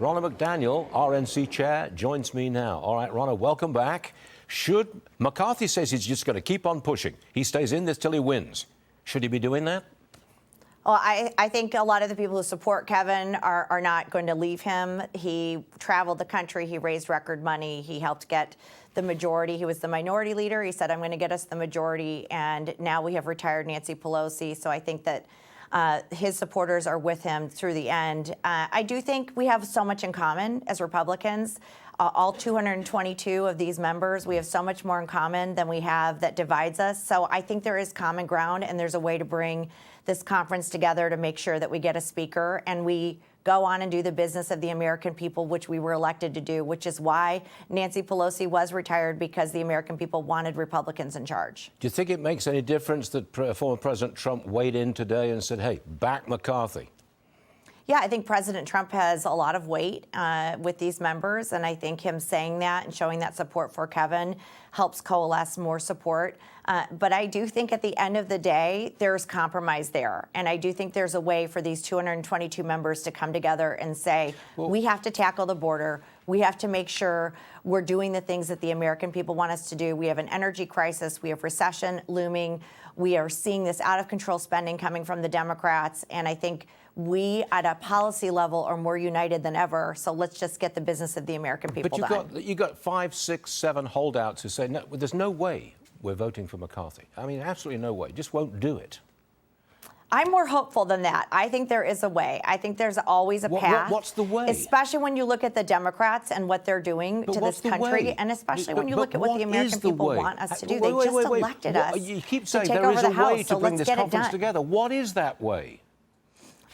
Ronna McDaniel, RNC Chair, joins me now. All right, Ronna, welcome back. McCarthy says he's just going to keep on pushing. He stays in this till he wins. Should he be doing that? Well, I think a lot of the people who support Kevin are not going to leave him. He traveled the country. He raised record money. He helped get the majority. He was the minority leader. He said, I'm going to get us the majority. And now we have retired Nancy Pelosi. So I think that his supporters are with him through the end. I do think we have so much in common as Republicans. All 222 of these members, we have so much more in common than we have that divides us. So I think there is common ground, and there's a way to bring this conference together to make sure that we get a speaker and we go on and do the business of the American people, which we were elected to do, which is why Nancy Pelosi was retired, because the American people wanted Republicans in charge. Do you think it makes any difference that former President Trump weighed in today and said, hey, back McCarthy? Yeah, I think President Trump has a lot of weight with these members, and I think him saying that and showing that support for Kevin helps coalesce more support. But I do think at the end of the day, there's compromise there. And I do think there's a way for these 222 members to come together and say, we have to tackle the border. We have to make sure we're doing the things that the American people want us to do. We have an energy crisis. We have recession looming. We are seeing this out-of-control spending coming from the Democrats. And I think we, at a policy level, are more united than ever. So let's just get the business of the American people done. But you got 5, 6, 7 holdouts who say, no, there's no way we're voting for McCarthy. I mean, absolutely no way. Just won't do it. I'm more hopeful than that. I think there is a way. I think there's always a path. What's the way? Especially when you look at the Democrats and what they're doing to this country, and especially when you look at what the American people want us to do. They just elected us. You keep saying to take there over is the a way House, to bring this conference together. What is that way?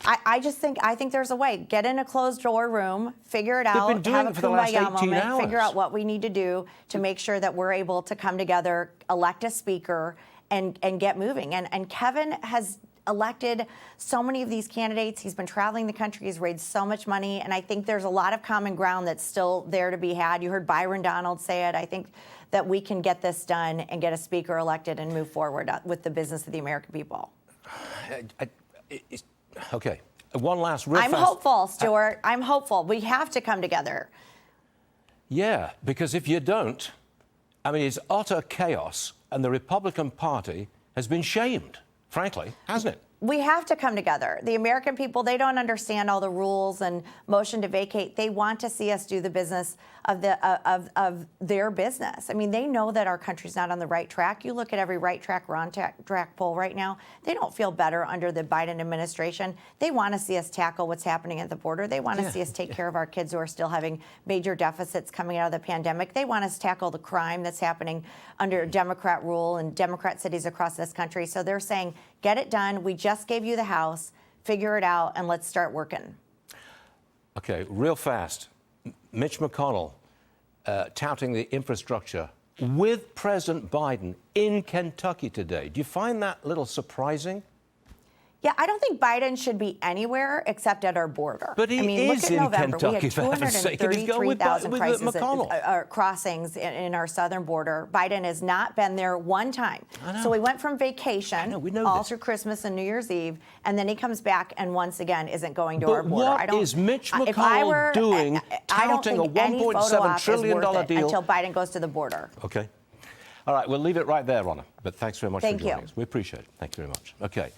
I think there's a way. Get in a closed-door room, figure it out, have a kumbaya moment, figure out what we need to do to make sure that we're able to come together, elect a speaker, and get moving. And Kevin has elected so many of these candidates. He's been traveling the country. He's raised so much money. And I think there's a lot of common ground that's still there to be had. You heard Byron Donald say it. I think that we can get this done and get a speaker elected and move forward with the business of the American people. Okay. One last real I'm hopeful, Stuart. I'm hopeful. We have to come together. Yeah, because if you don't, I mean, it's utter chaos, and the Republican Party has been shamed, frankly, hasn't it? We have to come together. The American people, they don't understand all the rules and motion to vacate. They want to see us do the business of their business. I mean, they know that our country's not on the right track. You look at every right track, wrong track poll right now. They don't feel better under the Biden administration. They want to see us tackle what's happening at the border. They want to see us take care of our kids who are still having major deficits coming out of the pandemic. They want us to tackle the crime that's happening under Democrat rule in Democrat cities across this country. So they're saying, get it done. We just gave you the House. Figure it out, and let's start working. Okay, real fast. Mitch McConnell touting the infrastructure with President Biden in Kentucky today. Do you find that a little surprising? Yeah, I don't think Biden should be anywhere except at our border. But he look at in November. Kentucky, We had 233,000 crossings in our southern border. Biden has not been there one time. So we went from vacation all through Christmas and New Year's Eve, and then he comes back and once again isn't going to our border. What is Mitch McConnell doing touting a $1.7 trillion deal? Until Biden goes to the border. Okay. All right, we'll leave it right there, Ronna. But thanks very much for joining us. We appreciate it. Thank you very much. Okay.